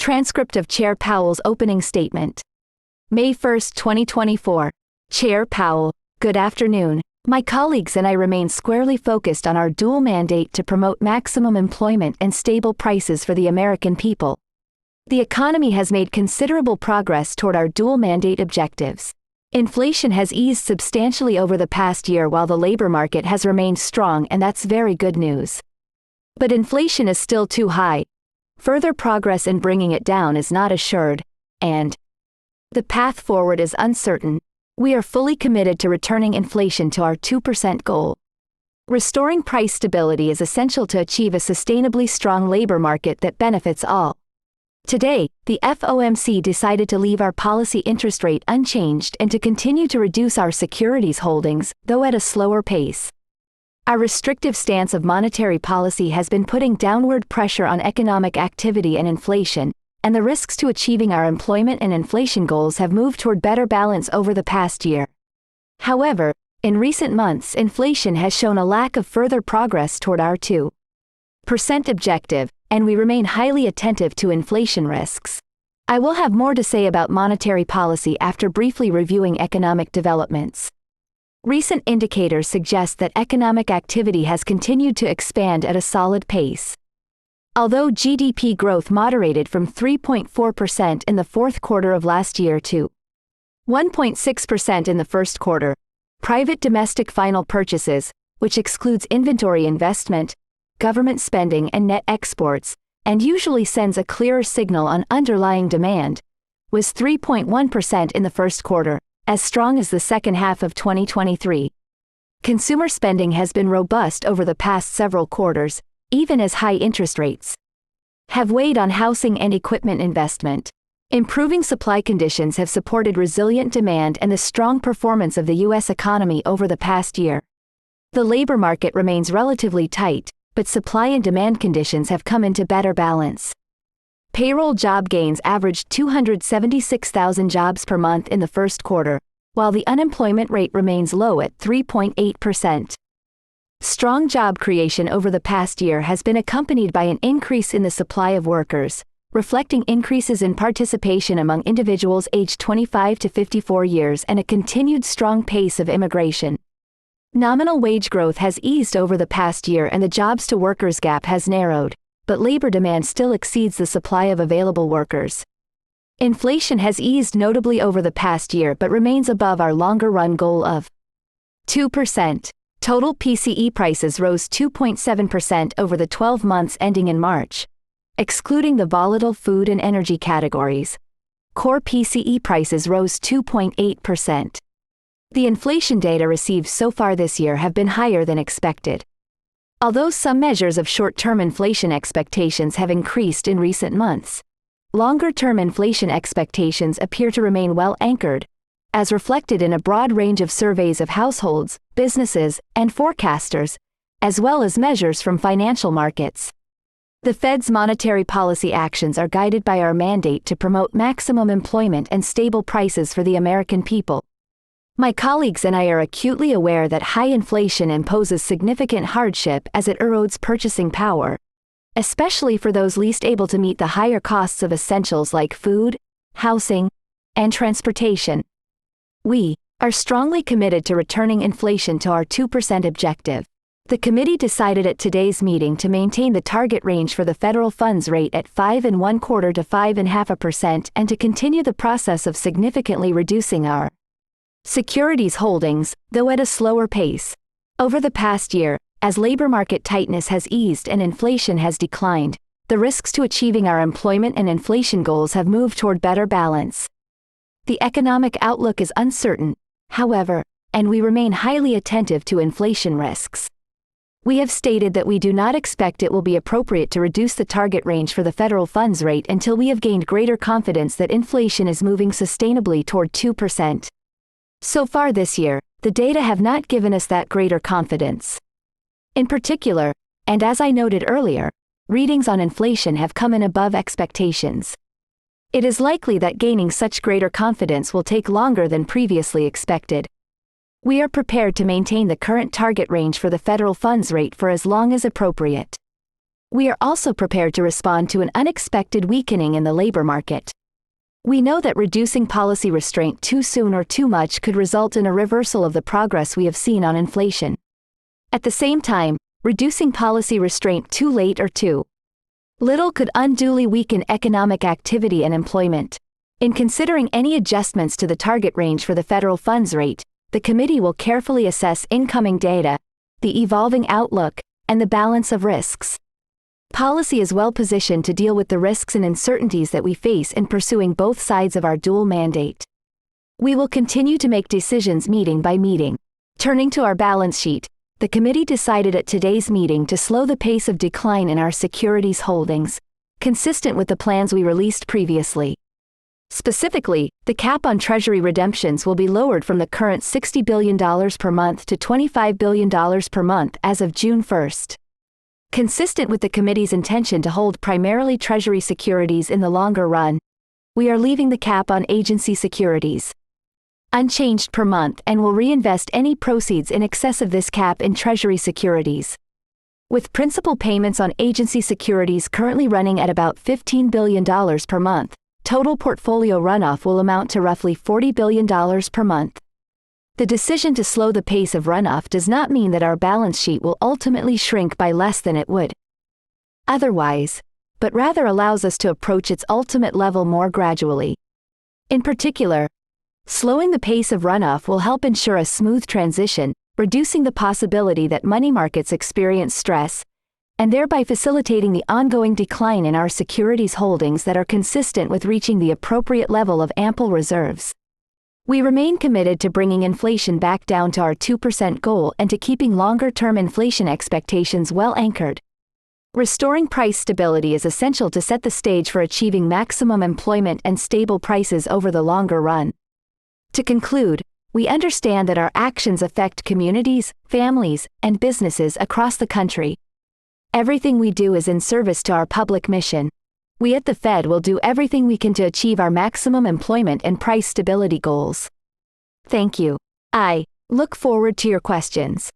Transcript of Chair Powell's opening statement. May 1, 2024. Chair Powell, good afternoon. My colleagues and I remain squarely focused on our dual mandate to promote maximum employment and stable prices for the American people. The economy has made considerable progress toward our dual mandate objectives. Inflation has eased substantially over the past year while the labor market has remained strong, and that's very good news. But inflation is still too high. Further progress in bringing it down is not assured, and the path forward is uncertain. We are fully committed to returning inflation to our 2% goal. Restoring price stability is essential to achieve a sustainably strong labor market that benefits all. Today, the FOMC decided to leave our policy interest rate unchanged and to continue to reduce our securities holdings, though at a slower pace. Our restrictive stance of monetary policy has been putting downward pressure on economic activity and inflation, and the risks to achieving our employment and inflation goals have moved toward better balance over the past year. However, in recent months, inflation has shown a lack of further progress toward our 2% objective, and we remain highly attentive to inflation risks. I will have more to say about monetary policy after briefly reviewing economic developments. Recent indicators suggest that economic activity has continued to expand at a solid pace. Although GDP growth moderated from 3.4% in the fourth quarter of last year to 1.6% in the first quarter, private domestic final purchases, which excludes inventory investment, government spending and net exports, and usually sends a clearer signal on underlying demand, was 3.1% in the first quarter, as strong as the second half of 2023. Consumer spending has been robust over the past several quarters, even as high interest rates have weighed on housing and equipment investment. Improving supply conditions have supported resilient demand and the strong performance of the U.S. economy over the past year. The labor market remains relatively tight, but supply and demand conditions have come into better balance. Payroll job gains averaged 276,000 jobs per month in the first quarter, while the unemployment rate remains low at 3.8%. Strong job creation over the past year has been accompanied by an increase in the supply of workers, reflecting increases in participation among individuals aged 25 to 54 years and a continued strong pace of immigration. Nominal wage growth has eased over the past year and the jobs-to-workers gap has narrowed, but labor demand still exceeds the supply of available workers. Inflation has eased notably over the past year but remains above our longer-run goal of 2%. Total PCE prices rose 2.7% over the 12 months ending in March. Excluding the volatile food and energy categories, core PCE prices rose 2.8%. The inflation data received so far this year have been higher than expected. Although some measures of short-term inflation expectations have increased in recent months, longer-term inflation expectations appear to remain well anchored, as reflected in a broad range of surveys of households, businesses, and forecasters, as well as measures from financial markets. The Fed's monetary policy actions are guided by our mandate to promote maximum employment and stable prices for the American people. My colleagues and I are acutely aware that high inflation imposes significant hardship as it erodes purchasing power, especially for those least able to meet the higher costs of essentials like food, housing, and transportation. We are strongly committed to returning inflation to our 2% objective. The committee decided at today's meeting to maintain the target range for the federal funds rate at 5.25% to 5.5% and to continue the process of significantly reducing our securities holdings, though at a slower pace. Over the past year, as labor market tightness has eased and inflation has declined, the risks to achieving our employment and inflation goals have moved toward better balance. The economic outlook is uncertain, however, and we remain highly attentive to inflation risks. We have stated that we do not expect it will be appropriate to reduce the target range for the federal funds rate until we have gained greater confidence that inflation is moving sustainably toward 2%. So far this year, the data have not given us that greater confidence. In particular, and as I noted earlier, readings on inflation have come in above expectations. It is likely that gaining such greater confidence will take longer than previously expected. We are prepared to maintain the current target range for the federal funds rate for as long as appropriate. We are also prepared to respond to an unexpected weakening in the labor market. We know that reducing policy restraint too soon or too much could result in a reversal of the progress we have seen on inflation. At the same time, reducing policy restraint too late or too little could unduly weaken economic activity and employment. In considering any adjustments to the target range for the federal funds rate, the committee will carefully assess incoming data, the evolving outlook, and the balance of risks. Policy is well positioned to deal with the risks and uncertainties that we face in pursuing both sides of our dual mandate. We will continue to make decisions meeting by meeting. Turning to our balance sheet, the committee decided at today's meeting to slow the pace of decline in our securities holdings, consistent with the plans we released previously. Specifically, the cap on Treasury redemptions will be lowered from the current $60 billion per month to $25 billion per month as of June 1st. Consistent with the committee's intention to hold primarily Treasury securities in the longer run, we are leaving the cap on agency securities unchanged per month and will reinvest any proceeds in excess of this cap in Treasury securities. With principal payments on agency securities currently running at about $15 billion per month, total portfolio runoff will amount to roughly $40 billion per month. The decision to slow the pace of runoff does not mean that our balance sheet will ultimately shrink by less than it would otherwise, but rather allows us to approach its ultimate level more gradually. In particular, slowing the pace of runoff will help ensure a smooth transition, reducing the possibility that money markets experience stress, and thereby facilitating the ongoing decline in our securities holdings that are consistent with reaching the appropriate level of ample reserves. We remain committed to bringing inflation back down to our 2% goal and to keeping longer-term inflation expectations well anchored. Restoring price stability is essential to set the stage for achieving maximum employment and stable prices over the longer run. To conclude, we understand that our actions affect communities, families, and businesses across the country. Everything we do is in service to our public mission. We at the Fed will do everything we can to achieve our maximum employment and price stability goals. Thank you. I look forward to your questions.